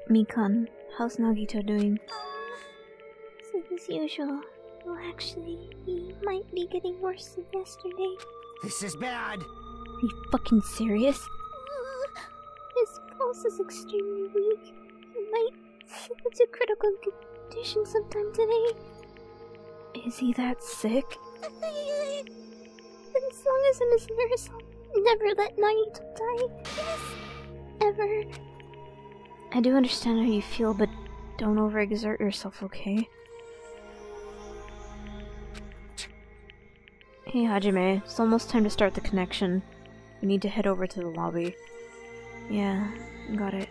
Mikan, how's Nagito doing? Same as usual. Well, actually, he might be getting worse than yesterday. This is bad! Are you fucking serious? His pulse is extremely weak. He might slip into critical condition sometime today. Is he that sick? As long as I'm his nurse, I'll never let Nagito die. Yes! Ever. I do understand how you feel, but don't overexert yourself, okay? Hey Hajime, it's almost time to start the connection. We need to head over to the lobby. Yeah, got it.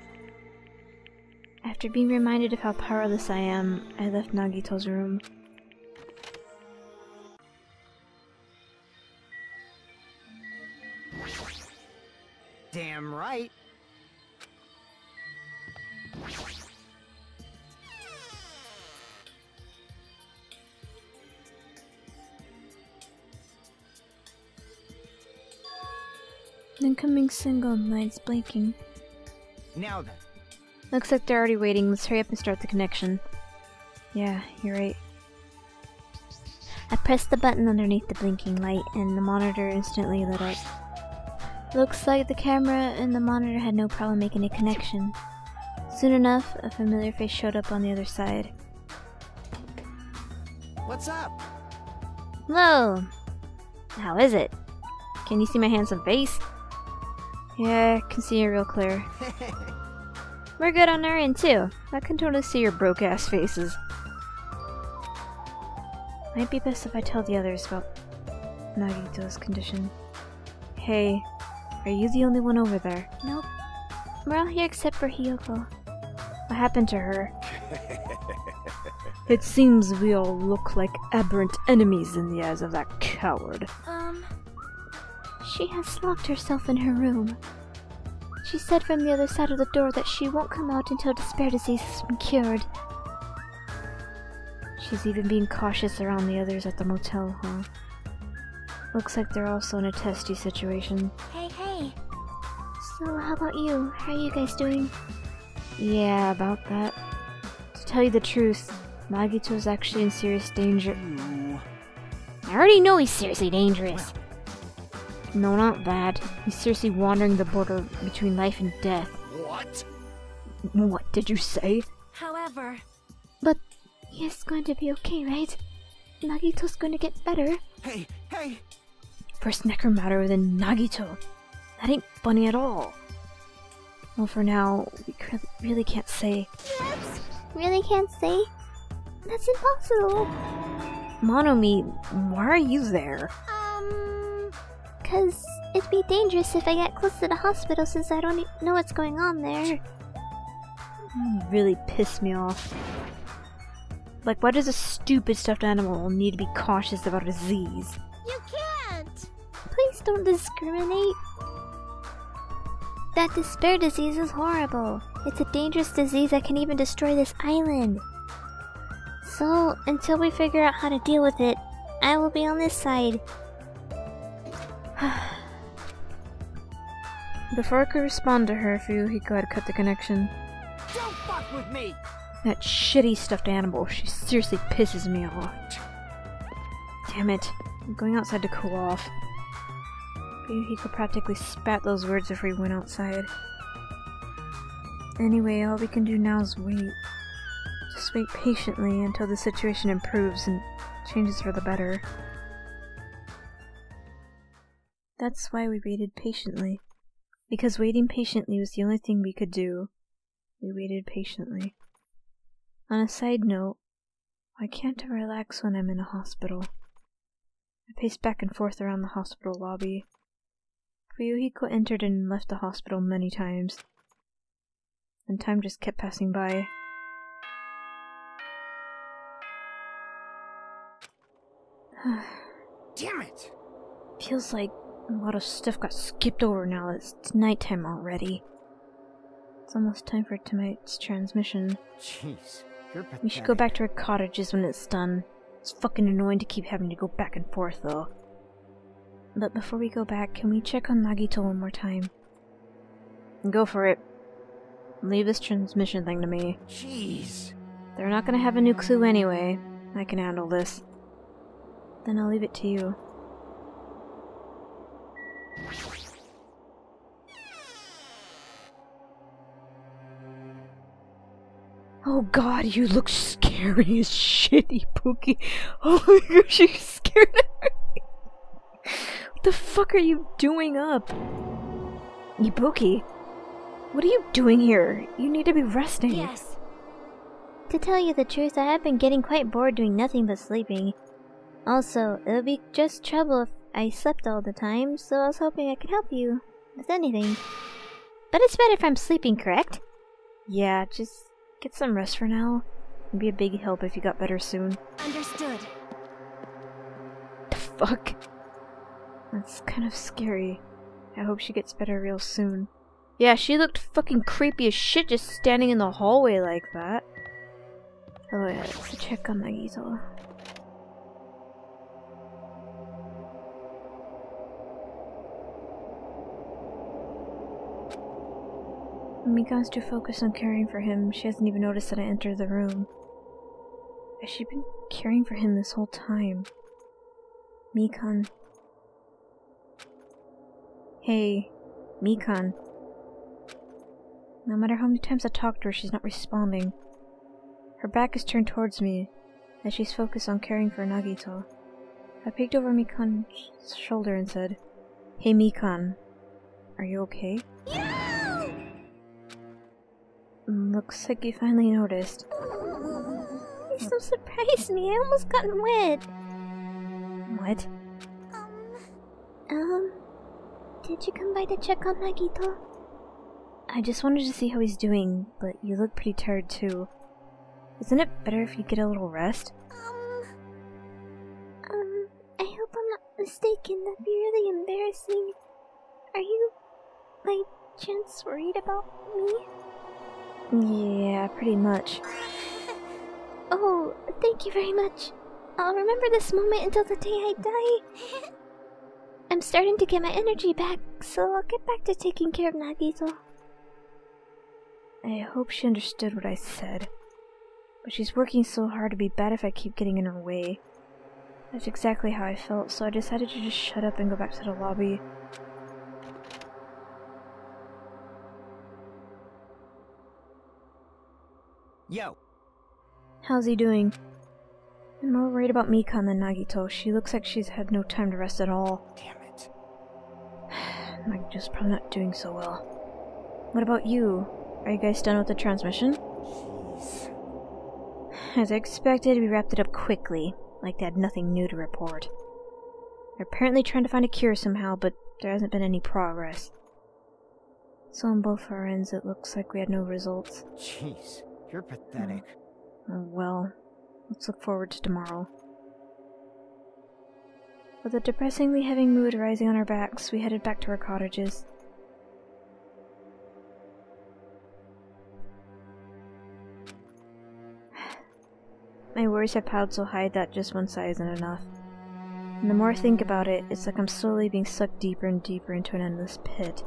After being reminded of how powerless I am, I left Nagito's room. Damn right! Incoming single, lights blinking. Now then. Looks like they're already waiting. Let's hurry up and start the connection. Yeah, you're right. I pressed the button underneath the blinking light and the monitor instantly lit up. Looks like the camera and the monitor had no problem making a connection. Soon enough, a familiar face showed up on the other side. What's up? Hello! How is it? Can you see my handsome face? Yeah, I can see you real clear. We're good on our end too. I can totally see your broke-ass faces. Might be best if I tell the others about Nagito's condition. Hey, are you the only one over there? Nope. We're all here except for Hiyoko. What happened to her? It seems we all look like aberrant enemies in the eyes of that coward. She has locked herself in her room. She said from the other side of the door that she won't come out until despair disease has been cured. She's even being cautious around the others at the motel, huh? Looks like they're also in a testy situation. Hey, hey! So, how about you? How are you guys doing? Yeah, about that. To tell you the truth, Nagito's actually in serious danger. I already know he's seriously dangerous. No, not that. He's seriously wandering the border between life and death. What? What did you say? However... But he's going to be okay, right? Nagito's going to get better. Hey, hey! First necromatter than Nagito. That ain't funny at all. Well, for now, we really can't say. Yes, really can't say? That's impossible. Monomi, why are you there? Cause it'd be dangerous if I get close to the hospital since I don't know what's going on there. You really piss me off. Like, why does a stupid stuffed animal need to be cautious about a disease? You can't! Please don't discriminate. That despair disease is horrible. It's a dangerous disease that can even destroy this island. So, until we figure out how to deal with it, I will be on this side. Before I could respond to her, Fuyuhiko had cut the connection. Don't fuck with me! That shitty stuffed animal, she seriously pisses me off. Damn it, I'm going outside to cool off. Fuyuhiko practically spat those words before he went outside. Anyway, all we can do now is wait. Just wait patiently until the situation improves and changes for the better. That's why we waited patiently. Because waiting patiently was the only thing we could do. We waited patiently. On a side note, why can't I relax when I'm in a hospital? I paced back and forth around the hospital lobby. Fuyuhiko entered and left the hospital many times. And time just kept passing by. Damn it! Feels like a lot of stuff got skipped over now that it's nighttime already. It's almost time for tonight's transmission. Jeez, you're pathetic. We should go back to our cottages when it's done. It's fucking annoying to keep having to go back and forth though. But before we go back, can we check on Nagito one more time? Go for it. Leave this transmission thing to me. Jeez. They're not gonna have a new clue anyway. I can handle this. Then I'll leave it to you. Oh god, you look scary as shit, Ibuki. Oh my gosh, you scared me. What the fuck are you doing up? Ibuki, what are you doing here? You need to be resting. Yes. To tell you the truth, I have been getting quite bored doing nothing but sleeping. Also, it would be just trouble if I slept all the time, so I was hoping I could help you with anything. But it's better if I'm sleeping, correct? Yeah, just get some rest for now. It'd be a big help if you got better soon. Understood. The fuck? That's kind of scary. I hope she gets better real soon. Yeah, she looked fucking creepy as shit just standing in the hallway like that. Oh yeah, let's check on Nagito. Mikan's too focused on caring for him, she hasn't even noticed that I entered the room. Has she been caring for him this whole time? Mikan. Hey, Mikan. No matter how many times I talk to her, she's not responding. Her back is turned towards me, as she's focused on caring for Nagito. I peeked over Mikan's shoulder and said, Hey Mikan, are you okay? Yeah! Looks like you finally noticed. You so surprised me, I almost got wet. What? Did you come by to check on Nagito? I just wanted to see how he's doing, but you look pretty tired too. Isn't it better if you get a little rest? I hope I'm not mistaken. That'd be really embarrassing. Are you, by chance, worried about me? Yeah, pretty much. Oh, thank you very much. I'll remember this moment until the day I die. I'm starting to get my energy back, so I'll get back to taking care of Nagito. I hope she understood what I said. But she's working so hard, it'd be bad if I keep getting in her way. That's exactly how I felt, so I decided to just shut up and go back to the lobby. Yo. How's he doing? I'm more worried about Mikan than Nagito. She looks like she's had no time to rest at all. Damn it. Nagito's probably not doing so well. What about you? Are you guys done with the transmission? Jeez. As I expected, we wrapped it up quickly, like they had nothing new to report. They're apparently trying to find a cure somehow, but there hasn't been any progress. So on both our ends, it looks like we had no results. Jeez. You're pathetic. Well, let's look forward to tomorrow. With a depressingly heavy mood rising on our backs, we headed back to our cottages. My worries have piled so high that just one sigh isn't enough. And the more I think about it, it's like I'm slowly being sucked deeper and deeper into an endless pit.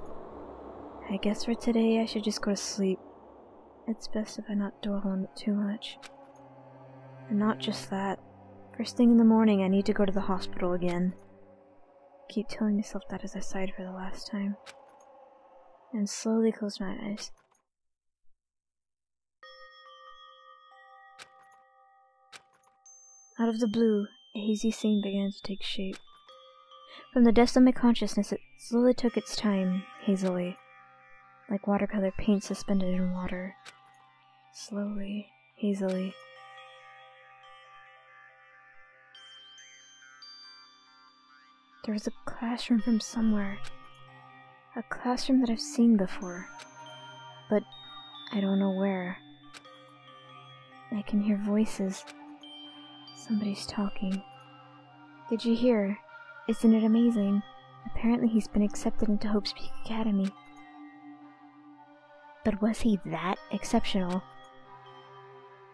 I guess for today I should just go to sleep. It's best if I not dwell on it too much. And not just that. First thing in the morning I need to go to the hospital again. Keep telling myself that as I sighed for the last time. And slowly close my eyes. Out of the blue, a hazy scene began to take shape. From the depths of my consciousness, it slowly took its time, hazily, like watercolor paint suspended in water. Slowly, hazily. There was a classroom from somewhere. A classroom that I've seen before. But I don't know where. I can hear voices. Somebody's talking. Did you hear? Isn't it amazing? Apparently he's been accepted into Hope's Peak Academy. But was he that exceptional?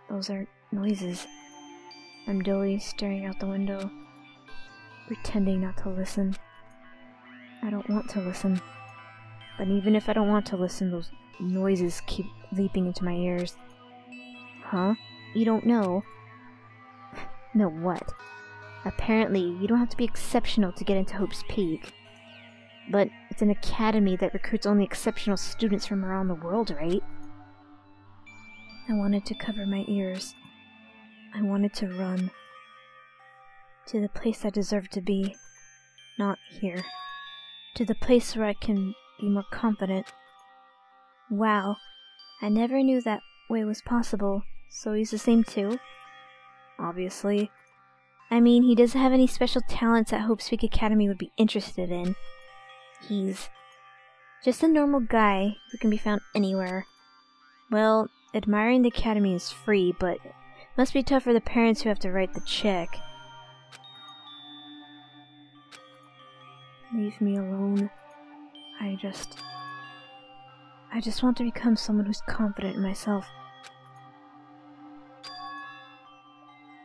Those are noises. I'm dully staring out the window, pretending not to listen. I don't want to listen. But even if I don't want to listen, those noises keep leaping into my ears. Huh? You don't know? Know what? Apparently, you don't have to be exceptional to get into Hope's Peak. But it's an academy that recruits only exceptional students from around the world, right? I wanted to cover my ears. I wanted to run. To the place I deserve to be. Not here. To the place where I can be more confident. Wow. I never knew that way was possible. So he's the same too? Obviously. I mean, he doesn't have any special talents that Hope's Peak Academy would be interested in. He's just a normal guy who can be found anywhere. Well, admiring the academy is free, but it must be tough for the parents who have to write the check. Leave me alone. I just want to become someone who's confident in myself.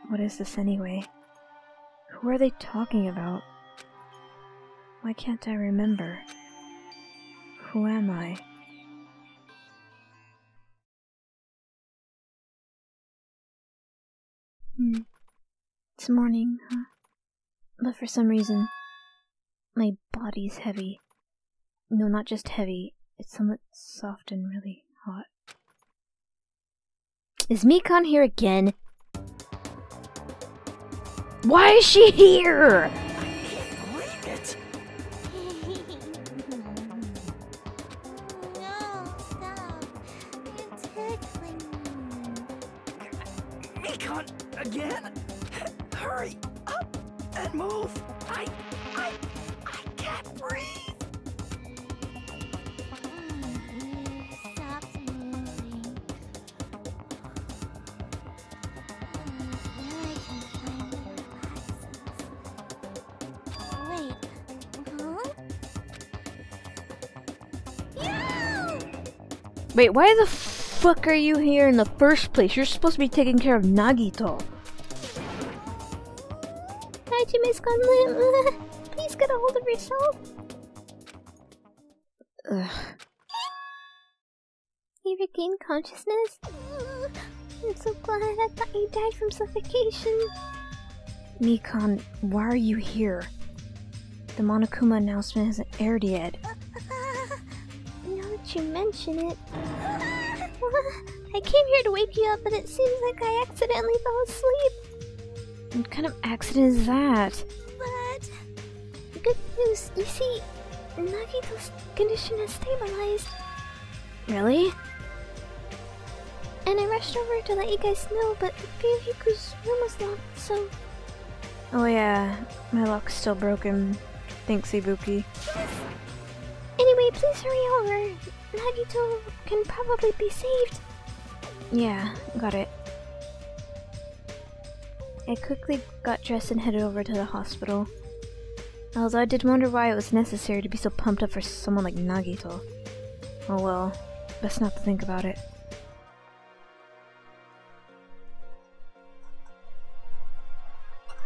What is this anyway? Who are they talking about? Why can't I remember? Who am I? It's morning, huh? But for some reason, my body's heavy. No, not just heavy. It's somewhat soft and really hot. Is Mikan here again? Why is she here? I can't believe it. No, stop. You're tickling me. Mikan, again? Hurry up and move. I can't breathe. Stop moving. Now I can finally relax. Wait, huh? Wait, why the fuck are you here in the first place? You're supposed to be taking care of Nagito. Hajime's gone. Please get a hold of yourself. Ugh. You regained consciousness? I'm so glad. I thought you died from suffocation. Mikan, why are you here? The Monokuma announcement hasn't aired yet. Now that you mention it... I came here to wake you up, but it seems like I accidentally fell asleep. What kind of accident is that? But... good news, you see, Nagito's condition has stabilized. Really? And I rushed over to let you guys know, but Ryuhiku's room was locked, so... Oh yeah, my lock's still broken. Thanks, Ibuki. Anyway, please hurry over. Nagito can probably be saved. Yeah, got it. I quickly got dressed and headed over to the hospital. Although I did wonder why it was necessary to be so pumped up for someone like Nagito. Oh well, best not to think about it.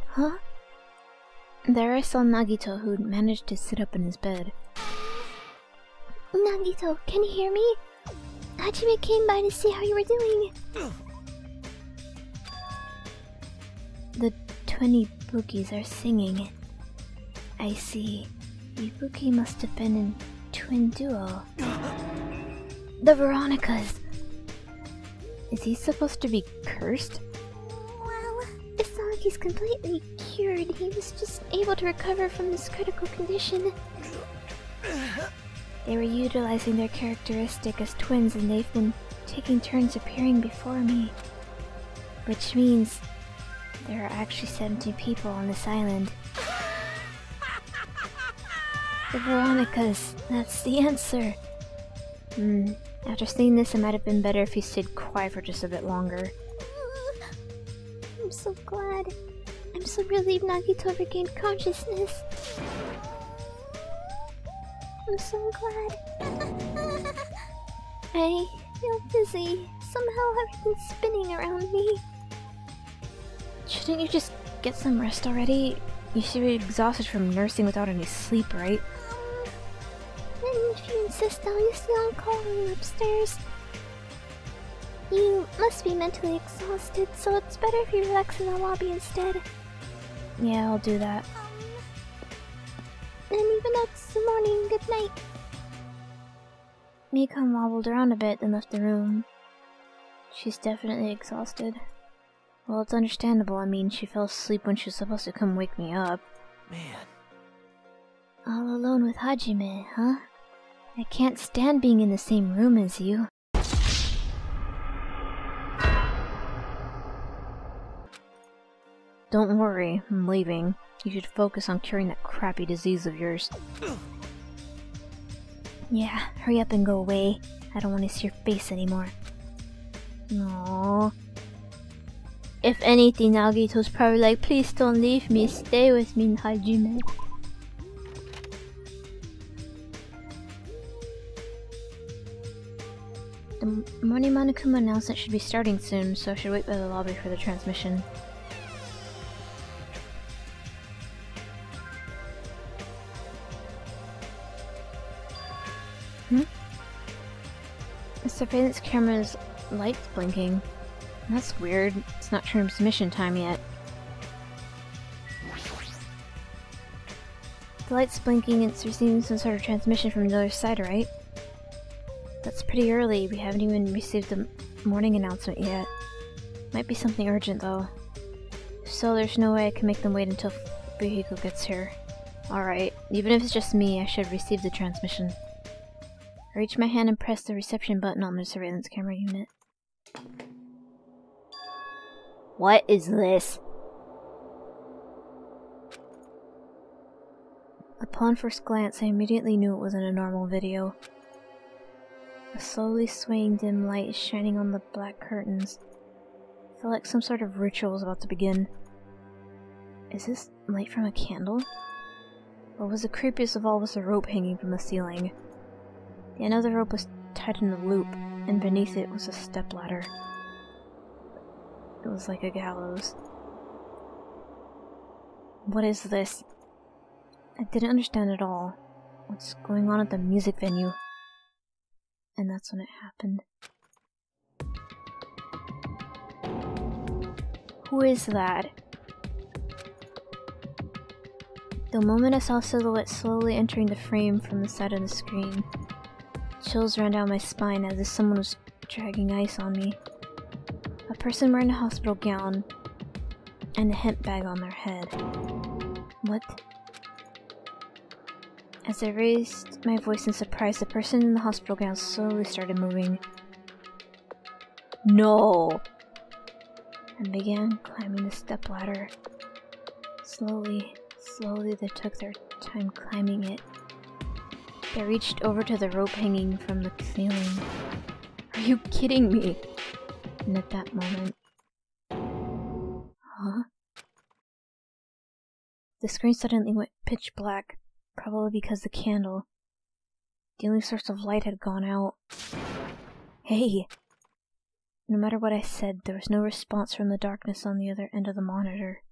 Huh? There I saw Nagito, who'd managed to sit up in his bed. Nagito, can you hear me? Hajime came by to see how you were doing. The twin Ibukis are singing. I see. Ibuki must have been in twin duo. The Veronicas! Is he supposed to be cursed? Well, it's not like he's completely cured. He was just able to recover from this critical condition. They were utilizing their characteristic as twins and they've been taking turns appearing before me. Which means there are actually 17 people on this island. The Veronicas, that's the answer. After seeing this, it might have been better if he stayed quiet for just a bit longer. I'm so glad. I'm so relieved Nagito regained consciousness. I'm so glad. I feel dizzy. Somehow everything's spinning around me. Shouldn't you just get some rest already? You should be exhausted from nursing without any sleep, right? In a few Sister, you still on calling upstairs? You must be mentally exhausted, so it's better if you relax in the lobby instead. Yeah, I'll do that. And even though it's the morning, good night. Mika wobbled around a bit, then left the room. She's definitely exhausted. Well, it's understandable. I mean, she fell asleep when she was supposed to come wake me up. Man. All alone with Hajime, huh? I can't stand being in the same room as you. Don't worry, I'm leaving. You should focus on curing that crappy disease of yours. Yeah, hurry up and go away. I don't want to see your face anymore. Aww. If anything, Nagito's probably like, please don't leave me, stay with me, Hajime. The morning Monokuma announcement should be starting soon, so I should wait by the lobby for the transmission. The surveillance camera's light's blinking. That's weird. It's not transmission time yet. The light's blinking and it's receiving some sort of transmission from the other side, right? That's pretty early. We haven't even received the morning announcement yet. Might be something urgent though. So there's no way I can make them wait until Fuyuhiko gets here. Alright, even if it's just me, I should receive the transmission. I reach my hand and press the reception button on the surveillance camera unit. What is this? Upon first glance, I immediately knew it wasn't a normal video. A slowly swaying dim light is shining on the black curtains. I feel like some sort of ritual was about to begin. Is this light from a candle? What was the creepiest of all was the rope hanging from the ceiling. The end of the rope was tied in a loop, and beneath it was a stepladder. It was like a gallows. What is this? I didn't understand at all. What's going on at the music venue? And that's when it happened. Who is that? The moment I saw a silhouette slowly entering the frame from the side of the screen, chills ran down my spine as if someone was dragging ice on me. A person wearing a hospital gown and a hemp bag on their head. What? As I raised my voice in surprise, the person in the hospital gown slowly started moving. No! And began climbing the stepladder. Slowly, they took their time climbing it. They reached over to the rope hanging from the ceiling. Are you kidding me? And at that moment... Huh? The screen suddenly went pitch black, probably because the candle, the only source of light, had gone out. Hey! No matter what I said, there was no response from the darkness on the other end of the monitor.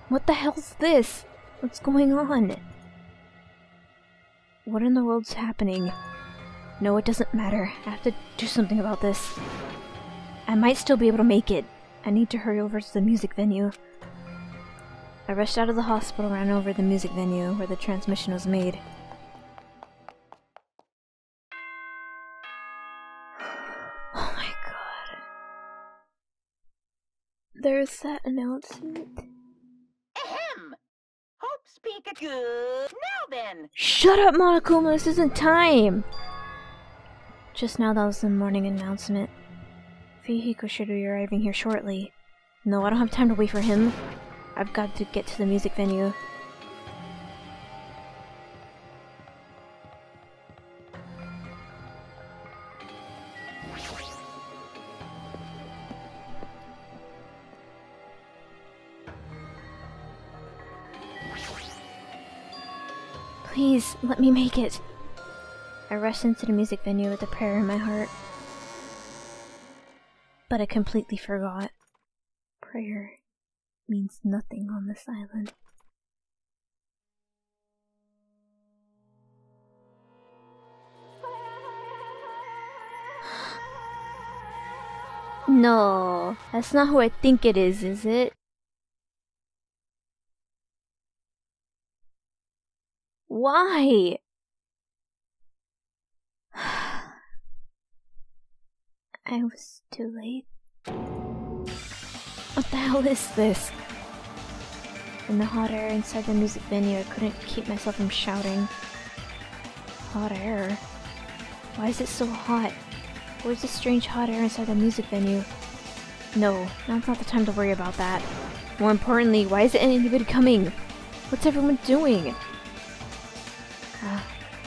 What the hell's this? What's going on? What in the world's happening? No, it doesn't matter. I have to do something about this. I might still be able to make it. I need to hurry over to the music venue. I rushed out of the hospital and ran over to the music venue where the transmission was made. Oh my god. There's that announcement. Ahem! Hope speak a good. Now then! Shut up, Monokuma! This isn't time! Just now that was the morning announcement. Fuyuhiko should be arriving here shortly. No, I don't have time to wait for him. I've got to get to the music venue. Please, let me make it. I rushed into the music venue with a prayer in my heart. But I completely forgot. Prayer means nothing on this island. No, that's not who I think it is it? Why? I was too late. What the hell is this? In the hot air inside the music venue, I couldn't keep myself from shouting. Hot air? Why is it so hot? Where's this strange hot air inside the music venue? No, now's not the time to worry about that. More importantly, why isn't anybody coming? What's everyone doing?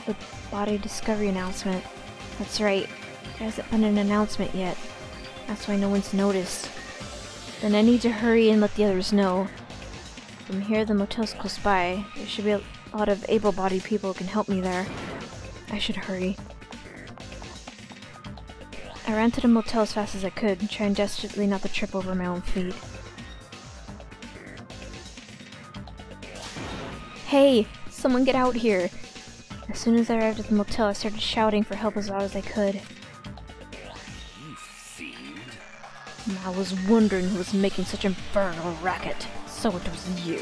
The body discovery announcement. That's right. There hasn't been an announcement yet. That's why no one's noticed. Then I need to hurry and let the others know. From here, the motel's close by. There should be a lot of able-bodied people who can help me there. I should hurry. I ran to the motel as fast as I could, trying desperately not to trip over my own feet. Hey! Someone get out here! As soon as I arrived at the motel, I started shouting for help as loud as I could. You fiend. I was wondering who was making such infernal racket. So it was you.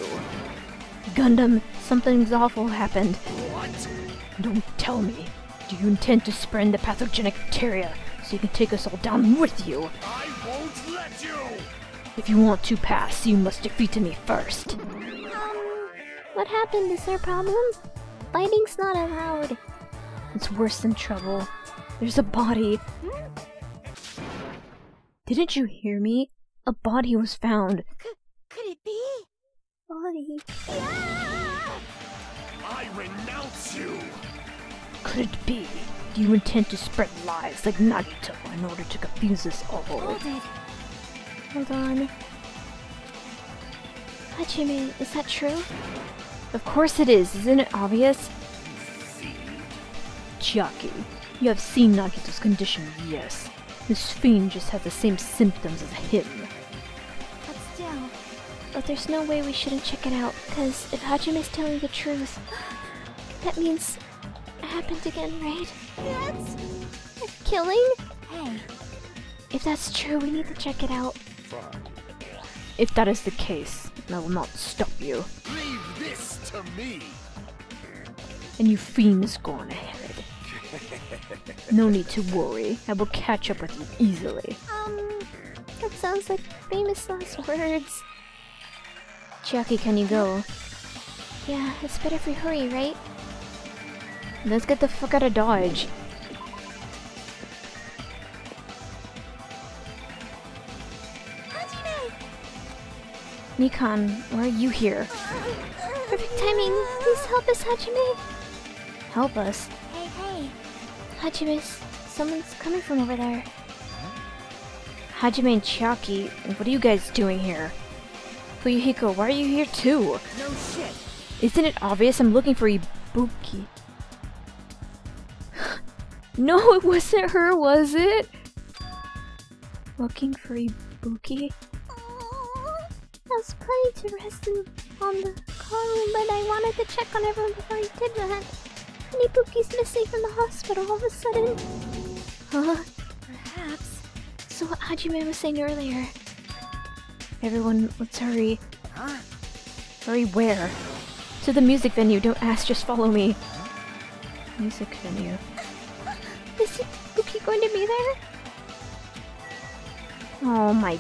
Gundam, something's awful happened. What? Don't tell me. Do you intend to spread the pathogenic bacteria so you can take us all down with you? I won't let you! If you want to pass, you must defeat me first. What happened? Is there a problem? Fighting's not allowed. It's worse than trouble. There's a body. Didn't you hear me? A body was found. Could it be? Body. I renounce you! Could it be? Do you intend to spread lies like Nagito in order to confuse us all? Hold it. Hold on. Hajime, is that true? Of course it is, isn't it obvious? Fiend. Chiaki, you have seen Nagito's condition, yes. This fiend just has the same symptoms as him. But there's no way we shouldn't check it out, because if Hajime's telling the truth, that means it happened again, right? Yes! A killing? Hey. If that's true, we need to check it out. Fine. If that is the case, I will not stop you. Leave this to me! And you fiends go on ahead. No need to worry, I will catch up with you easily. That sounds like famous last words. Chiaki, can you go? Yeah, it's better if we hurry, right? Let's get the fuck out of Dodge. Hajime! Mikan, why are you here? Perfect timing. Please help us, Hajime. Help us. Hey. Hajime, someone's coming from over there. Hajime and Chiaki, what are you guys doing here? Fuyuhiko, why are you here too? No shit. Isn't it obvious I'm looking for Ibuki? No, it wasn't her, was it? Looking for Ibuki? I was planning to rest on the car room, but I wanted to check on everyone before I did that. And Ibuki's missing from the hospital all of a sudden. Huh? Perhaps. So what Hajime was saying earlier. Everyone, let's hurry. Huh? Hurry where? To the music venue, don't ask, just follow me. Music venue. Is Ibuki going to be there? Oh my...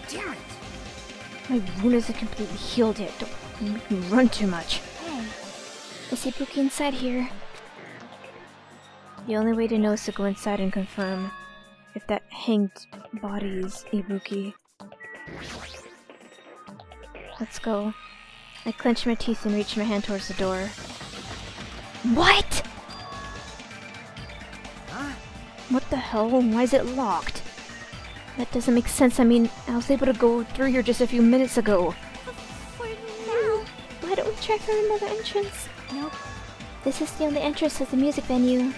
Damn it. My wound isn't completely healed yet. Don't make me run too much. Hey. Is Ibuki inside here? The only way to know is to go inside and confirm if that hanged body is Ibuki. Let's go. I clenched my teeth and reached my hand towards the door. What? Huh? What the hell? Why is it locked? That doesn't make sense. I mean, I was able to go through here just a few minutes ago. Why don't we try for another entrance? Nope. This is the only entrance to the music venue.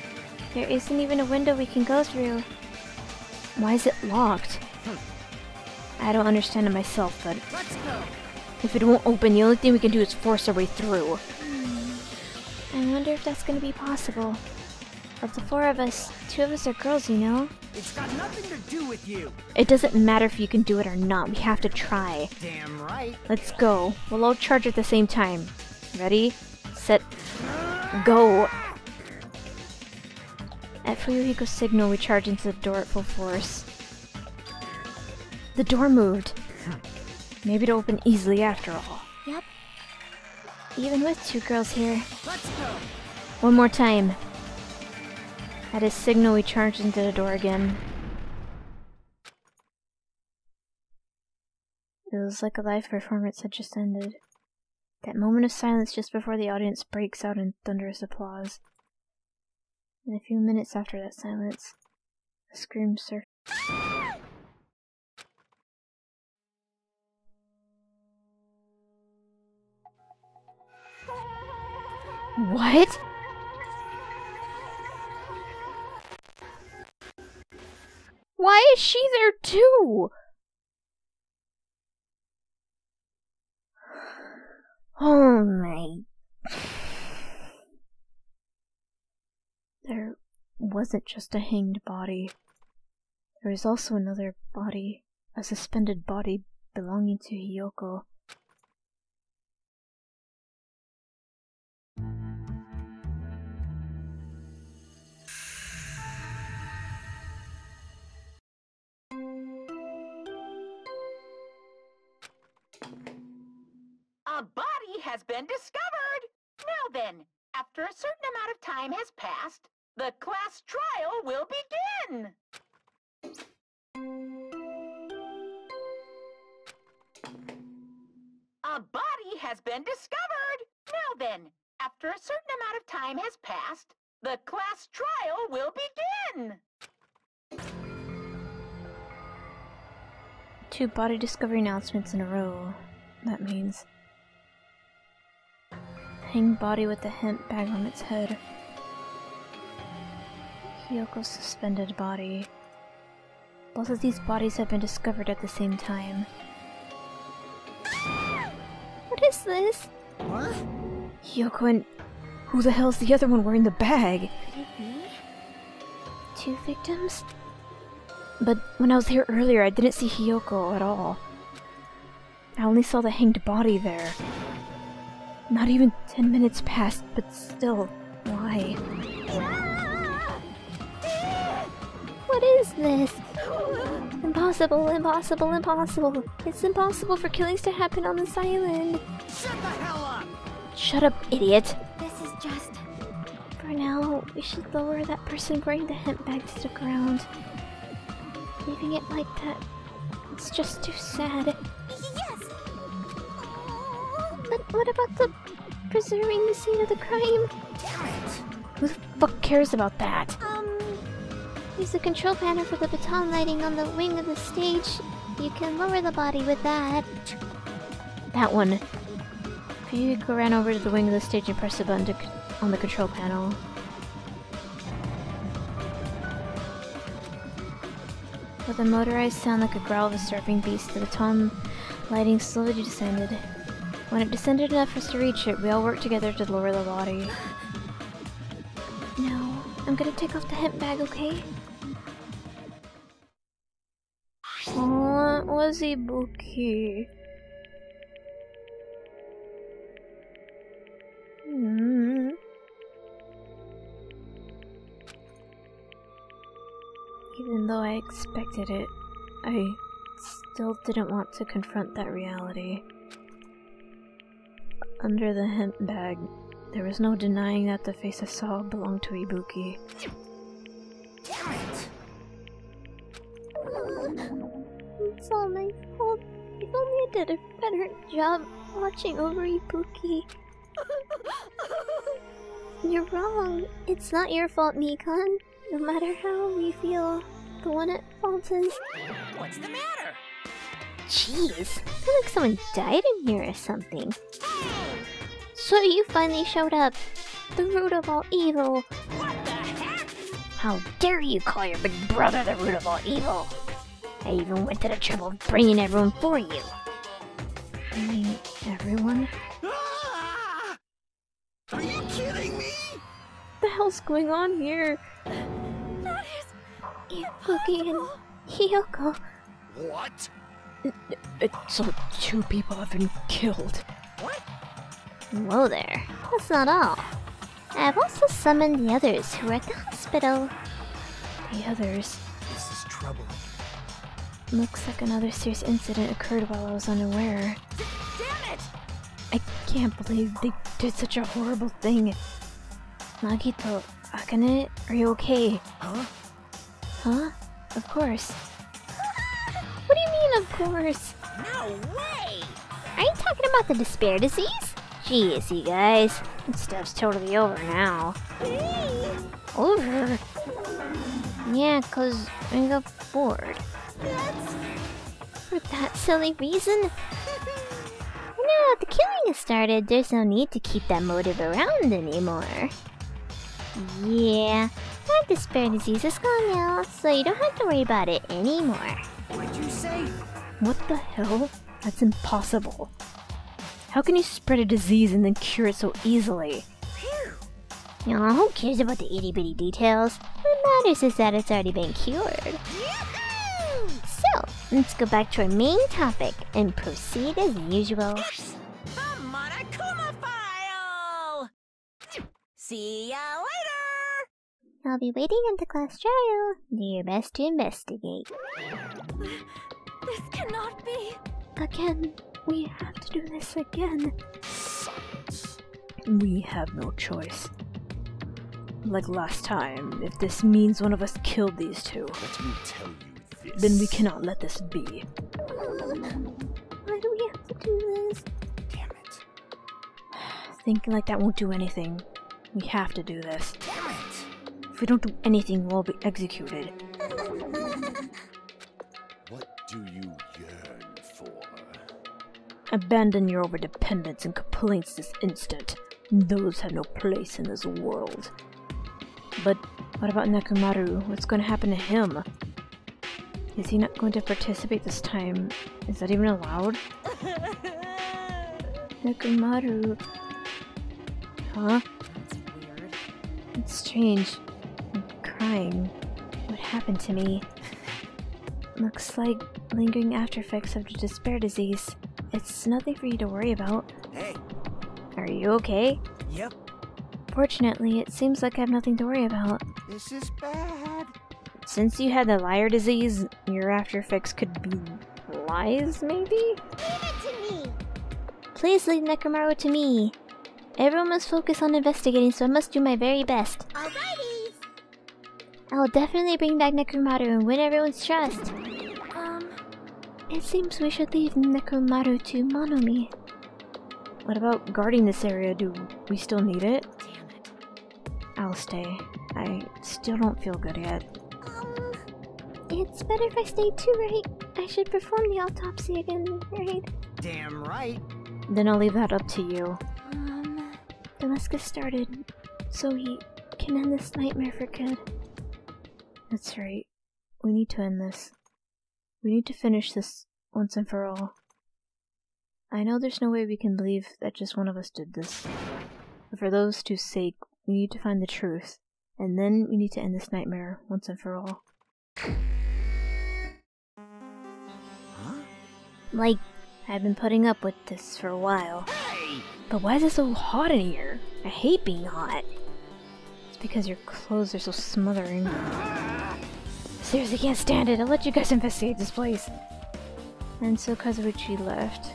There isn't even a window we can go through. Why is it locked? I don't understand it myself, but Let's go. if it won't open, the only thing we can do is force our way through. I wonder if that's gonna be possible. Of the 4 of us, 2 of us are girls, you know? It's got nothing to do with you. It doesn't matter if you can do it or not, we have to try. Damn right. Let's go. We'll all charge at the same time. Ready? Set. Go! At Fuyuhiko's signal, we charge into the door at full force. The door moved. Maybe it'll open easily after all. Yep. Even with 2 girls here. Let's go. One more time. At his signal, we charged into the door again. It was like a live performance had just ended. That moment of silence just before the audience breaks out in thunderous applause. And a few minutes after that silence, a scream surfaced. What? Why is she there too? Oh my... There wasn't just a hanged body. There was also another body, a suspended body belonging to Hiyoko. A body has been discovered! Now then, after a certain amount of time has passed, the class trial will begin! A body has been discovered! Now then, after a certain amount of time has passed, the class trial will begin! 2 body discovery announcements in a row. That means... hanged body with the hemp bag on its head. Hiyoko's suspended body. Both of these bodies have been discovered at the same time. What is this? What? Hiyoko and... who the hell's the other one wearing the bag? Could it be? 2 victims? But when I was here earlier, I didn't see Hiyoko at all. I only saw the hanged body there. Not even 10 minutes passed, but still, why? What is this? Impossible, impossible, impossible. It's impossible for killings to happen on this island. Shut the hell up! Shut up, idiot! This is just... For now, we should lower that person wearing the hemp bag to the ground. Leaving it like that, it's just too sad. Yes! But what about the preserving the scene of the crime? Damn it! Who the fuck cares about that? There's a control panel for the baton lighting on the wing of the stage. You can lower the body with that. That one. Fuyuhiko ran over to the wing of the stage and pressed the button on the control panel. With a motorized sound like a growl of a starving beast, the baton lighting slowly descended. When it descended enough for us to reach it, we all worked together to lower the body. No, I'm gonna take off the hemp bag, okay? Oh, was Ibuki? Even though I expected it, I still didn't want to confront that reality. Under the hemp bag, there was no denying that the face I saw belonged to Ibuki. Damn it! It's all my fault. If only I did a better job watching over Ibuki. You're wrong. It's not your fault, Mikan. No matter how we feel, the one at fault is... What's the matter? Jeez, I feel like someone died in here or something. So you finally showed up. The root of all evil. What the heck? How dare you call your big brother the root of all evil? I even went to the trouble of bringing everyone for you. Bringing everyone? Ah! Are you kidding me? What the hell's going on here? That is Ibuki and Hiyoko. What? So 2 people have been killed. Whoa there. That's not all. I've also summoned the others who are at the hospital. The others. This is trouble. Looks like another serious incident occurred while I was unaware. Damn it! I can't believe they did such a horrible thing. Nagito, Akane, are you okay? Huh? Huh? Of course. What do you mean, of course? No way! Are you talking about the despair disease? Jeez, you guys. This stuff's totally over now. Over? Yeah, 'cause I got bored. For that silly reason? Now that the killing has started, there's no need to keep that motive around anymore. Yeah, that despair disease is gone now, so you don't have to worry about it anymore. What'd you say? What the hell? That's impossible. How can you spread a disease and then cure it so easily? You know, who cares about the itty-bitty details? What matters is that it's already been cured. So, let's go back to our main topic and proceed as usual. The Monokuma file! See ya later! I'll be waiting at the class trial. Do your best to investigate. This cannot be. Again. We have to do this again. We have no choice. Like last time, if this means one of us killed these 2, Let me tell you this. then we cannot let this be. Why do we have to do this? Damn it. Thinking like that won't do anything. We have to do this. Damn it! If we don't do anything, we'll be executed. What do you yearn for? Abandon your overdependence and complaints this instant. Those have no place in this world. But what about Nekomaru? What's going to happen to him? Is he not going to participate this time? Is that even allowed? Nekomaru. Huh? That's weird. It's strange. I'm crying. What happened to me? Looks like lingering after effects of the despair disease. It's nothing for you to worry about. Hey. Are you okay? Yep. Fortunately, it seems like I have nothing to worry about. This is bad. Since you had the liar disease, your after effects could be lies, maybe? Leave it to me! Please leave Nekomaru to me. Everyone must focus on investigating, so I must do my very best. Alrighty! I will definitely bring back Nekomaru and win everyone's trust. It seems we should leave Nekomaru to Monomi. What about guarding this area? Do we still need it? Damn it. I'll stay. I still don't feel good yet. It's better if I stay too, right? I should perform the autopsy again, right? Damn right. Then I'll leave that up to you. Then let's get started, so we can end this nightmare for good. That's right. We need to end this. We need to finish this once and for all. I know there's no way we can believe that just one of us did this. But for those two's sake, we need to find the truth. And then we need to end this nightmare once and for all. Huh? Like, I've been putting up with this for a while. Hey! But why is it so hot in here? I hate being hot. It's because your clothes are so smothering. Seriously, can't stand it. I'll let you guys investigate this place. And so Kazuichi left.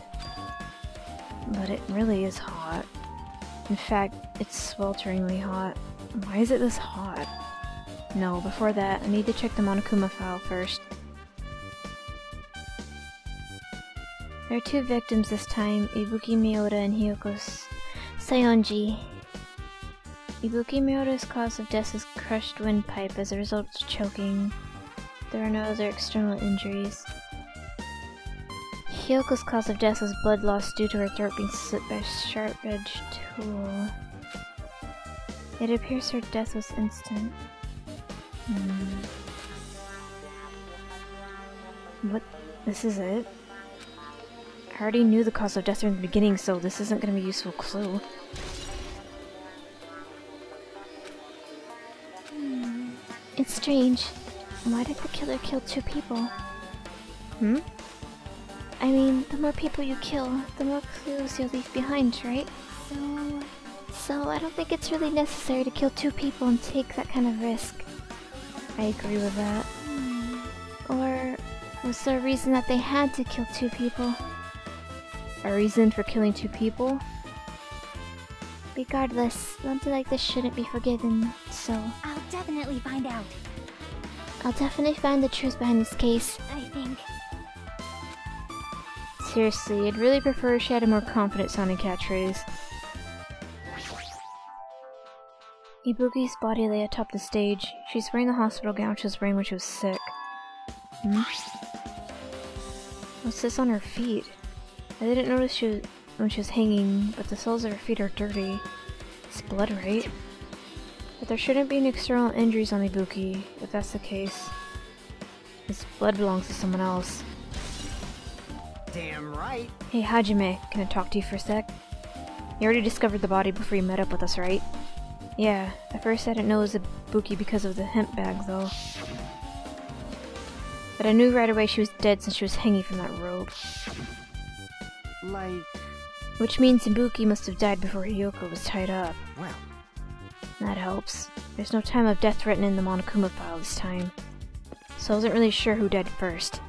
But it really is hot. In fact, it's swelteringly hot. Why is it this hot? No, before that, I need to check the Monokuma file first. There are 2 victims this time, Ibuki Miura and Hiyoko Sayonji. Ibuki Miura's cause of death is crushed windpipe as a result of choking. There are no other external injuries. Hiyoko's cause of death was blood loss due to her throat being slit by a sharp-edged tool. It appears her death was instant. What? This is it? I already knew the cause of death from the beginning, so this isn't gonna be a useful clue. It's strange. Why did the killer kill 2 people? Hmm? I mean, the more people you kill, the more clues you'll leave behind, right? So I don't think it's really necessary to kill 2 people and take that kind of risk. I agree with that. Or was there a reason that they had to kill 2 people? A reason for killing 2 people? Regardless, something like this shouldn't be forgiven, so... I'll definitely find out, I'll definitely find the truth behind this case. I think. Seriously, I'd really prefer she had a more confident sounding catchphrase. Ibuki's body lay atop the stage. She's wearing the hospital gown she was wearing when she was sick. Hmm? What's this on her feet? I didn't notice when she was hanging, but the soles of her feet are dirty. It's blood, right? But there shouldn't be any external injuries on Ibuki, if that's the case. This blood belongs to someone else. Damn right. Hey Hajime, can I talk to you for a sec? You already discovered the body before you met up with us, right? Yeah, at first I didn't know it was Ibuki because of the hemp bag, though. But I knew right away she was dead since she was hanging from that rope. Like... Which means Ibuki must have died before Hiyoko was tied up. well... That helps. There's no time of death written in the Monokuma file this time. So I wasn't really sure who died first.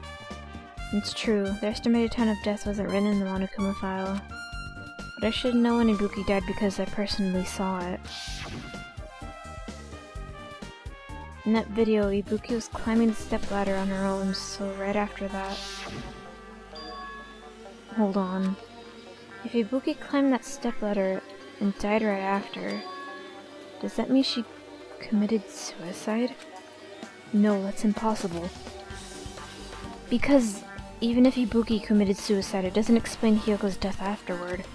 It's true, the estimated time of death wasn't written in the Monokuma file. But I should know when Ibuki died because I personally saw it. In that video, Ibuki was climbing the stepladder on her own, so right after that... Hold on. If Ibuki climbed that stepladder and died right after, does that mean she committed suicide? No, that's impossible. Because even if Ibuki committed suicide, it doesn't explain Hiyoko's death afterward.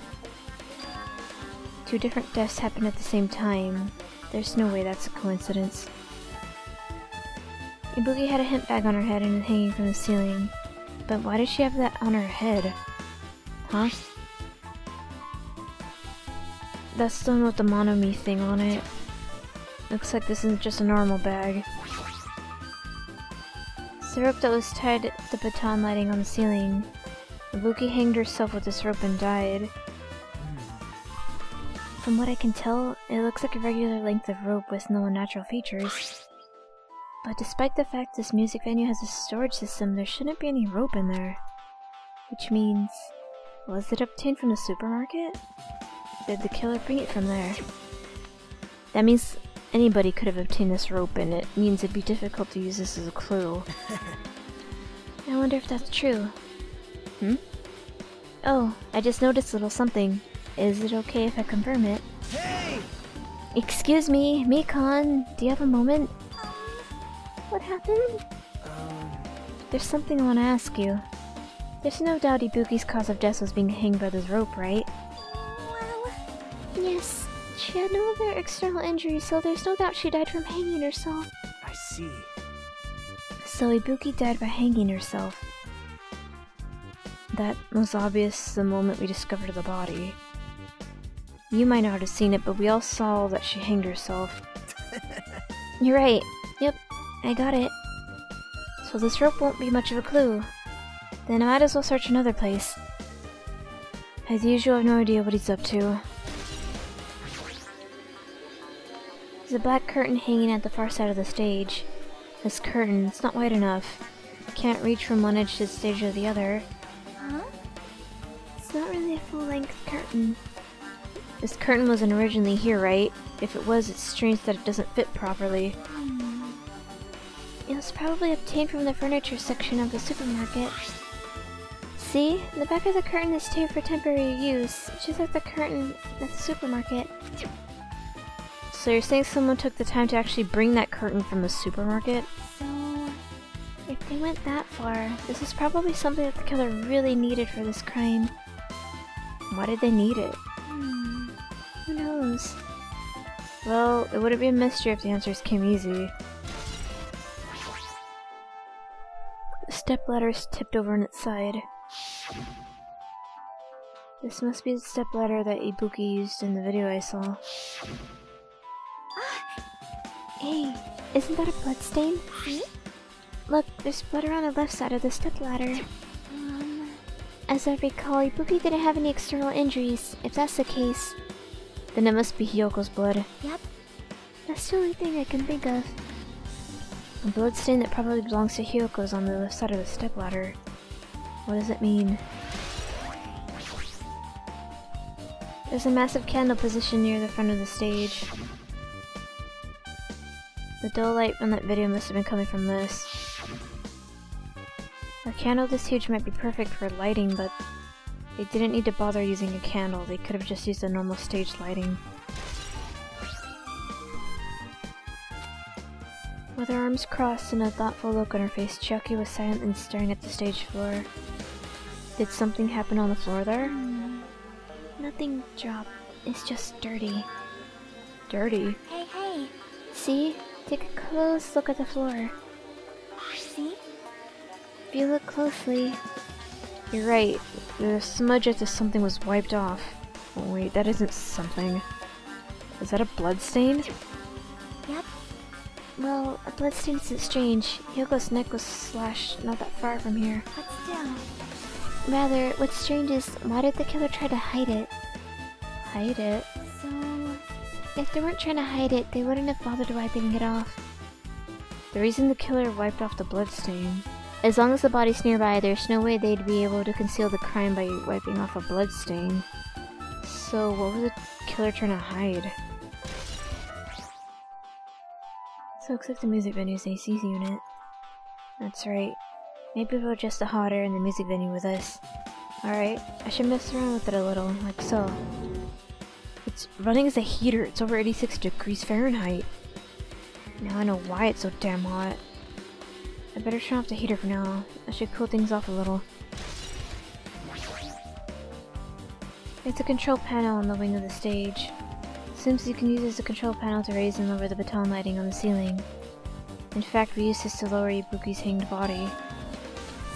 2 different deaths happened at the same time. There's no way that's a coincidence. Ibuki had a hemp bag on her head and hanging from the ceiling. But why does she have that on her head? Huh? That's the one with the Monomi thing on it. Looks like this isn't just a normal bag. It's the rope that was tied to the baton lighting on the ceiling. Ibuki hanged herself with this rope and died. From what I can tell, it looks like a regular length of rope with no unnatural features. But despite the fact this music venue has a storage system, there shouldn't be any rope in there. Which means... was it obtained from the supermarket? Did the killer bring it from there? That means anybody could have obtained this rope, and it means it'd be difficult to use this as a clue. I wonder if that's true. Hmm? Oh, I just noticed a little something. Is it okay if I confirm it? Hey! Excuse me, Mikon, do you have a moment? What happened? There's something I want to ask you. There's no doubt Ibuki's cause of death was being hanged by this rope, right? Well... Yes, she had no other external injuries, so there's no doubt she died from hanging herself. I see. So Ibuki died by hanging herself. That was obvious the moment we discovered the body. You might not have seen it, but we all saw that she hanged herself. You're right. Yep, I got it. So this rope won't be much of a clue. Then I might as well search another place. As usual, I have no idea what he's up to. There's a black curtain hanging at the far side of the stage. This curtain, it's not wide enough. Can't reach from one edge to the stage to the other. Huh? It's not really a full-length curtain. This curtain wasn't originally here, right? If it was, it's strange that it doesn't fit properly. It was probably obtained from the furniture section of the supermarket. See? The back of the curtain is taped for temporary use, just like the curtain at the supermarket. So you're saying someone took the time to actually bring that curtain from the supermarket? So, if they went that far, this is probably something that the killer really needed for this crime. Why did they need it? Who knows? Well, it wouldn't be a mystery if the answers came easy. stepladder's tipped over on its side. This must be the stepladder that Ibuki used in the video I saw. Hey, isn't that a bloodstain? See? Look, there's blood around the left side of the stepladder. As I recall, Ibuki didn't have any external injuries. If that's the case, then it must be Hyoko's blood. Yep. That's the only thing I can think of. A bloodstain that probably belongs to Hyoko's on the left side of the stepladder. What does it mean? There's a massive candle positioned near the front of the stage. The dull light from that video must have been coming from this. A candle this huge might be perfect for lighting, but they didn't need to bother using a candle. They could have just used a normal stage lighting. With her arms crossed and a thoughtful look on her face, Chiaki was silent and staring at the stage floor. Did something happen on the floor there? Nothing dropped. It's just dirty. Dirty? Hey, hey! See? Take a close look at the floor. See? If you look closely... You're right. There's a smudge as if something was wiped off. Oh wait, that isn't something. Is that a bloodstain? Yep. Well, a bloodstain isn't strange. Hyoko's neck was slashed not that far from here. But still... Rather, what's strange is, why did the killer try to hide it? Hide it? So... If they weren't trying to hide it, they wouldn't have bothered wiping it off. The reason the killer wiped off the bloodstain... As long as the body's nearby, there's no way they'd be able to conceal the crime by wiping off a bloodstain. So what was the killer trying to hide? So looks like the music venue's AC unit. That's right. Maybe we'll adjust the hot air in the music venue with us. Alright, I should mess around with it a little, like so. It's running as a heater, it's over 86 degrees Fahrenheit. Now I know why it's so damn hot. I better turn off the heater for now. I should cool things off a little. It's a control panel on the wing of the stage. Seems you can use it as a control panel to raise and lower the baton lighting on the ceiling. In fact, we used this to lower Ibuki's hanged body.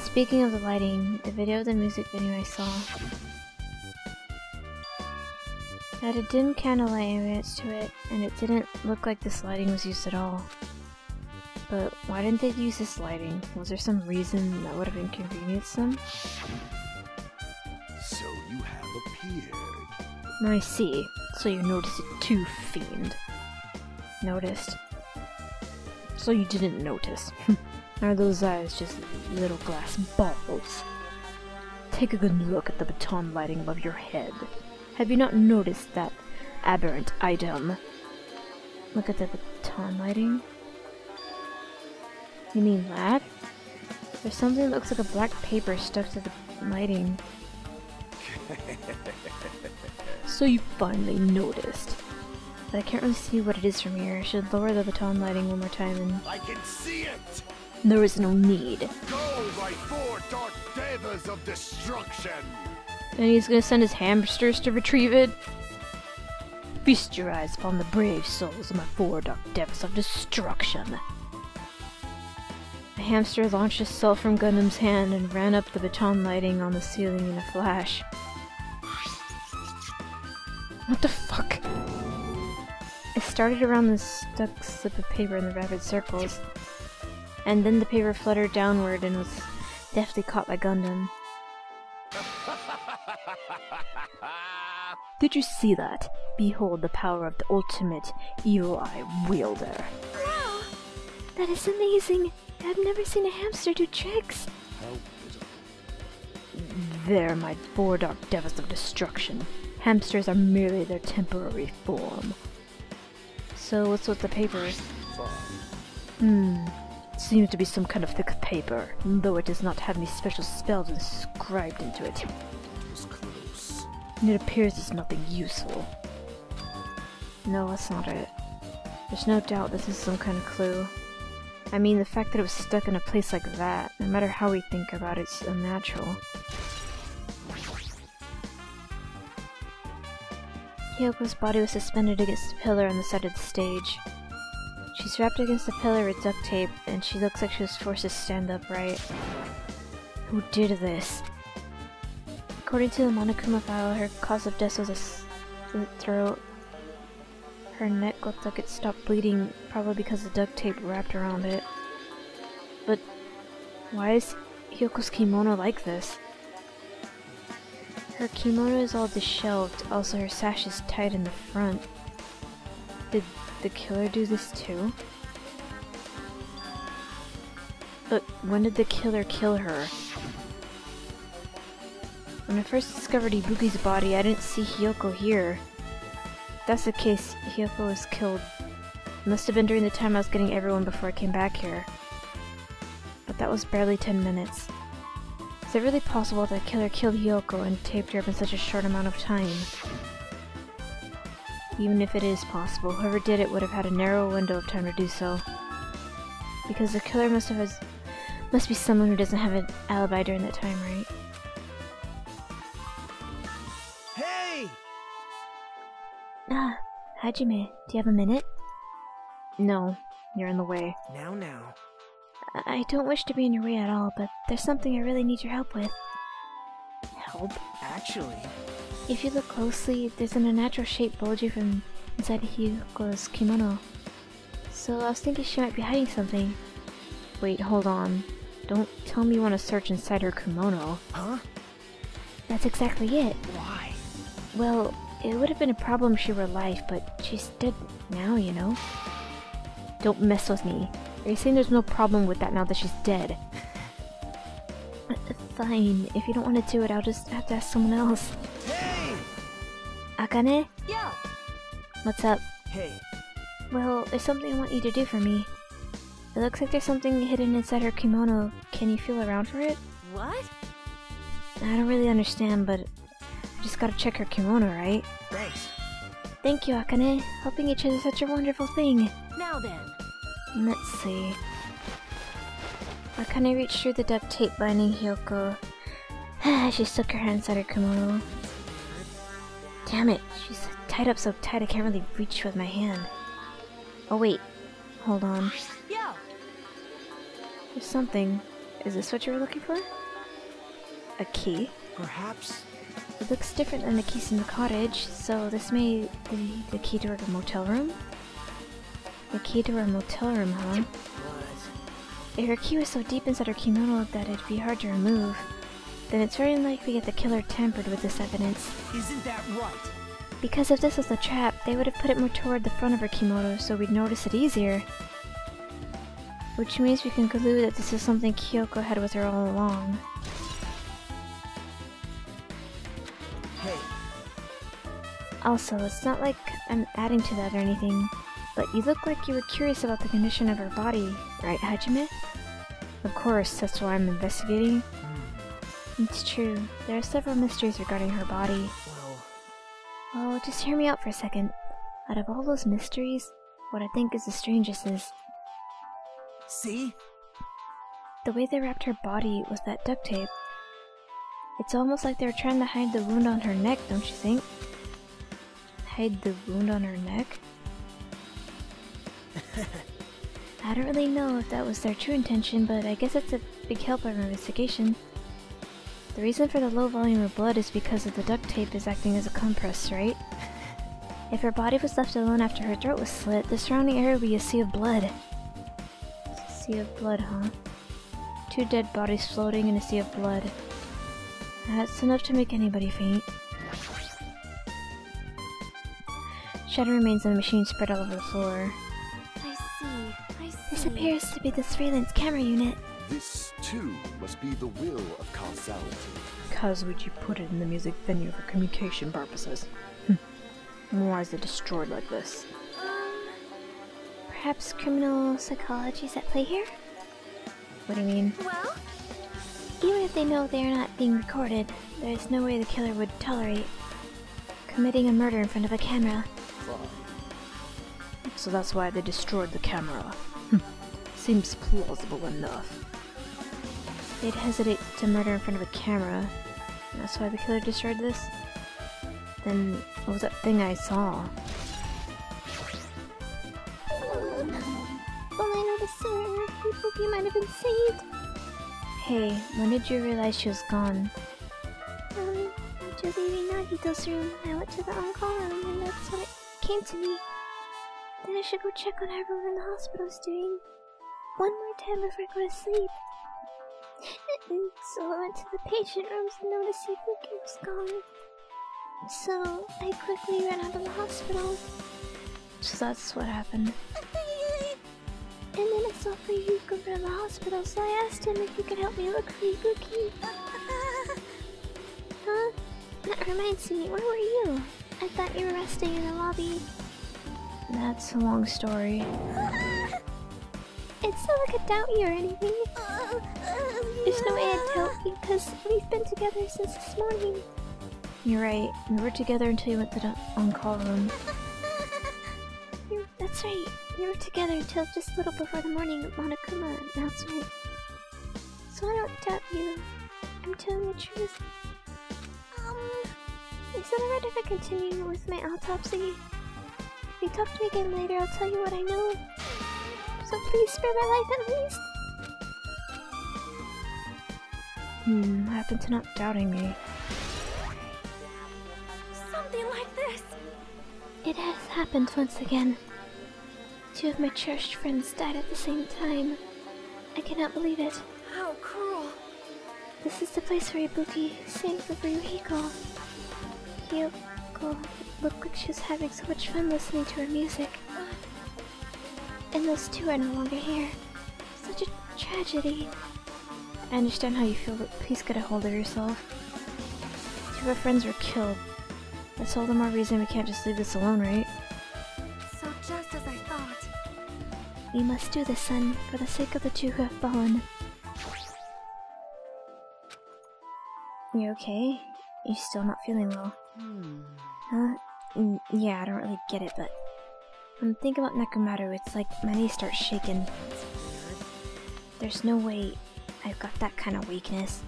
Speaking of the lighting, the video of the music video I saw had a dim candlelight ambience to it, and it didn't look like this lighting was used at all. But why didn't they use this lighting? Was there some reason that would have inconvenienced them? So you have appeared. I see. So you noticed it too, fiend. Noticed. So you didn't notice. Are those eyes just little glass balls? Take a good look at the baton lighting above your head. Have you not noticed that aberrant item? Look at the baton lighting. You mean that? There's something that looks like a black paper stuck to the lighting. So you finally noticed. But I can't really see what it is from here. I should lower the baton lighting one more time and... I can see it! There is no need. Go by 4 dark devas of destruction! And he's gonna send his hamsters to retrieve it? Feast your eyes upon the brave souls of my 4 dark devas of destruction. The hamster launched itself from Gundam's hand and ran up the baton lighting on the ceiling in a flash. What the fuck? It started around the stuck slip of paper in the rapid circles, and then the paper fluttered downward and was deftly caught by Gundam. Did you see that? Behold the power of the ultimate Evil Eye wielder. Wow! That is amazing! I've never seen a hamster do tricks! How They're my 4 dark devils of destruction. Hamsters are merely their temporary form. So what's with the paper? Seems to be some kind of thick paper, though it does not have any special spells inscribed into it. It was close. And it appears it's nothing useful. No, that's not it. There's no doubt this is some kind of clue. I mean, the fact that it was stuck in a place like that, no matter how we think about it, it's unnatural. Hyoko's body was suspended against a pillar on the side of the stage. She's wrapped against the pillar with duct tape, and she looks like she was forced to stand upright. Who did this? According to the Monokuma file, her cause of death was a slit throat. Her neck looked like it stopped bleeding, probably because the duct tape wrapped around it. But why is Hyoko's kimono like this? Her kimono is all disheveled, also her sash is tied in the front. Did the killer do this too? But when did the killer kill her? When I first discovered Ibuki's body, I didn't see Hyoko here. If that's the case, Hyoko was killed. It must have been during the time I was getting everyone before I came back here. But that was barely 10 minutes. Is it really possible that the killer killed Hyoko and taped her up in such a short amount of time? Even if it is possible, whoever did it would have had a narrow window of time to do so. Because the killer must be someone who doesn't have an alibi during that time, right? Hey! Ah, Hajime, do you have a minute? No, you're in the way. Now. I don't wish to be in your way at all, but there's something I really need your help with. Help? Actually... If you look closely, there's an unnatural shape bulging from inside Hyoko's kimono. So I was thinking she might be hiding something. Wait, hold on. Don't tell me you want to search inside her kimono. Huh? That's exactly it. Why? Well, it would have been a problem if she were alive, but she's dead now, you know? Don't mess with me. Are you saying there's no problem with that now that she's dead? Fine, if you don't want to do it, I'll just have to ask someone else. Hey! Akane? Yo! What's up? Hey. Well, there's something I want you to do for me. It looks like there's something hidden inside her kimono. Can you feel around for it? What? I don't really understand, but I just gotta check her kimono, right? Thanks. Thank you, Akane. Helping each other is such a wonderful thing. Now then. Let's see. Akane reached through the duct tape binding Hyoko. She stuck her hand inside her kimono. Damn it, she's tied up so tight I can't really reach with my hand. Oh wait, hold on. Yo! There's something. Is this what you were looking for? A key? Perhaps... It looks different than the keys in the cottage, so this may be the key to her motel room? The key to her motel room, huh? If her key was so deep inside her kimono that it'd be hard to remove, then it's very unlikely that the killer tampered with this evidence. Isn't that right? Because if this was a trap, they would have put it more toward the front of her kimono so we'd notice it easier. Which means we can conclude that this is something Kyoko had with her all along. Hey. Also, it's not like I'm adding to that or anything, but you look like you were curious about the condition of her body, right, Hajime? Of course, that's why I'm investigating. It's true, there are several mysteries regarding her body. Well, just hear me out for a second. Out of all those mysteries, what I think is the strangest is... See? the way they wrapped her body with that duct tape. It's almost like they were trying to hide the wound on her neck, don't you think? Hide the wound on her neck? I don't really know if that was their true intention, but I guess it's a big help in our investigation. The reason for the low volume of blood is because of the duct tape is acting as a compress, right? If her body was left alone after her throat was slit, the surrounding area would be a sea of blood. A sea of blood, huh? 2 dead bodies floating in a sea of blood. That's enough to make anybody faint. Shadow remains in the machine spread all over the floor. I see. This appears to be the surveillance camera unit. This, too, must be the will of causality. Because would you put it in the music venue for communication purposes? Why is it destroyed like this? Perhaps criminal psychology is at play here? What do you mean? Well, Even if they know they are not being recorded, there's no way the killer would tolerate committing a murder in front of a camera. So that's why they destroyed the camera. Seems plausible enough. They'd hesitate to murder in front of a camera. And that's why the killer destroyed this? Then what was that thing I saw? Well, I noticed sooner, you might have been saved. Hey, when did you realize she was gone? After leaving Nagito's room, I went to the on-call room and that's when it came to me. Then I should go check on everyone in the hospital's doing. One more time before I go to sleep. And so I went to the patient rooms and noticed Ibuki was gone. So I quickly ran out of the hospital. So that's what happened. And then I saw Ryuko from the hospital, so I asked him if he could help me look for Ibuki. Huh? That reminds me, where were you? I thought you were resting in the lobby. That's a long story. It's not like I doubt you or anything. There's no way I'd help you, because we've been together since this morning. You're right. We were together until you went to the on-call room. That's right. We were together until just a little before the morning Monokuma announcement. So I don't doubt you. I'm telling the truth. Is it alright if I continue with my autopsy? If you talk to me again later, I'll tell you what I know. So please spare my life at least. What happened to not doubting me? Something like this. It has happened once again. 2 of my cherished friends died at the same time. I cannot believe it. How cruel. This is the place where Ibuki sang for Ryuhiko. Kyoko looked like she was having so much fun listening to her music. And those 2 are no longer here. Such a tragedy. I understand how you feel, but please get a hold of yourself. 2 of our friends were killed. That's all the more reason we can't just leave this alone, right? So just as I thought. We must do this, son, for the sake of the 2 who have fallen. You okay? You're still not feeling well. Huh? Yeah, I don't really get it, but when I think about Nekomaru, it's like my knees start shaking. There's no way I've got that kind of weakness.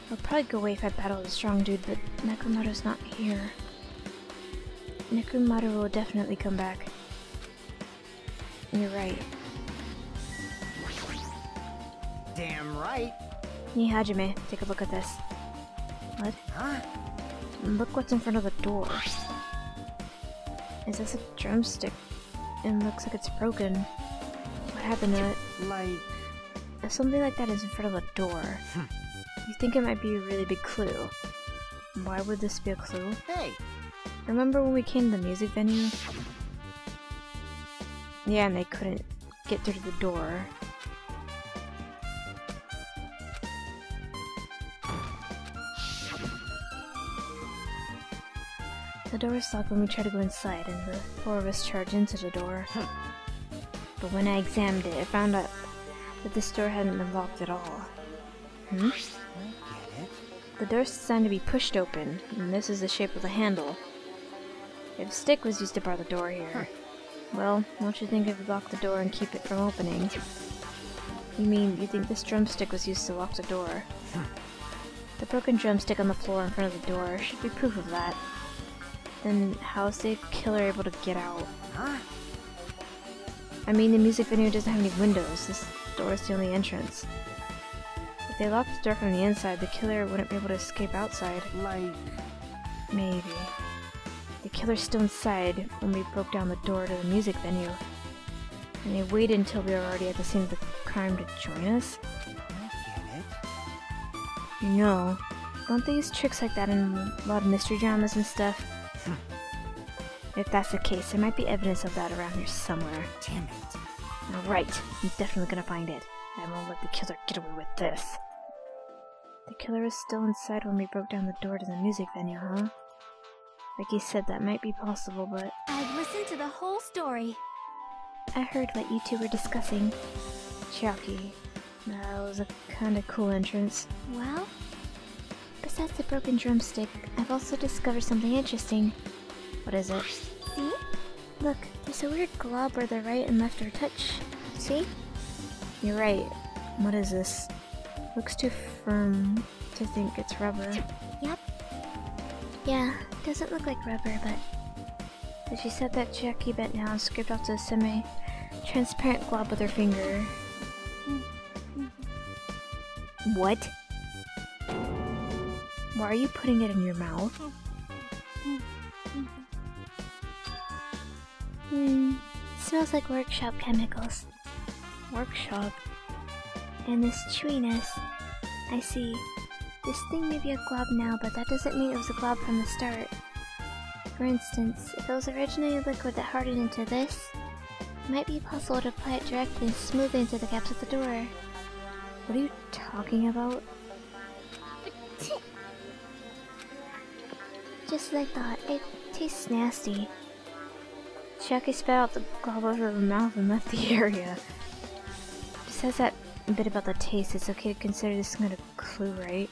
It'll probably go away if I battle a strong dude, but Nekomaru's not here. Nekomaru will definitely come back. You're right. Damn right. Hey, Hajime, take a look at this. What? Huh? Look what's in front of the door. Is this a drumstick? It looks like it's broken. What happened to it? Like... If something like that is in front of the door, you think it might be a really big clue. Why would this be a clue? Hey! Remember when we came to the music venue? Yeah, and they couldn't get through the door. The door was locked when we tried to go inside, and the 4 of us charged into the door. But when I examined it, I found out that this door hadn't been locked at all. I get it. The door's designed to be pushed open, and this is the shape of the handle. If a stick was used to bar the door here, well, don't you think it would lock the door and keep it from opening? You mean, you think this drumstick was used to lock the door? The broken drumstick on the floor in front of the door should be proof of that. Then how is the killer able to get out? Huh? I mean, the music venue doesn't have any windows. This door is the only entrance. If they locked the door from the inside, the killer wouldn't be able to escape outside. Like... Maybe. The killer's still inside when we broke down the door to the music venue. And they waited until we were already at the scene of the crime to join us? I get it. You know, don't they use tricks like that in a lot of mystery dramas and stuff? If that's the case, there might be evidence of that around here somewhere. Damn it. Alright, I'm definitely gonna find it. I won't let the killer get away with this. The killer was still inside when we broke down the door to the music venue, huh? Like you said, that might be possible, but... I've listened to the whole story. I heard what you 2 were discussing. Chiaki. That was a kinda cool entrance. Well, Besides the broken drumstick, I've also discovered something interesting. What is it? See? Look, there's a weird glob where the right and left are touch. See? You're right. What is this? Looks too firm to think it's rubber. Yep. Yeah, doesn't look like rubber, but... But she said that Chiaki bent down and scraped off the semi-transparent glob with her finger. What? Why are you putting it in your mouth? Smells like workshop chemicals. Workshop? And this chewiness. I see. This thing may be a glob now, but that doesn't mean it was a glob from the start. For instance, if it was originally a liquid that hardened into this, it might be possible to apply it directly and smoothly into the gaps of the door. What are you talking about? Just as I thought, it tastes nasty. Chucky spat out the glob over her mouth and left the area. It says that bit about the taste. It's okay to consider this some kind of clue, right?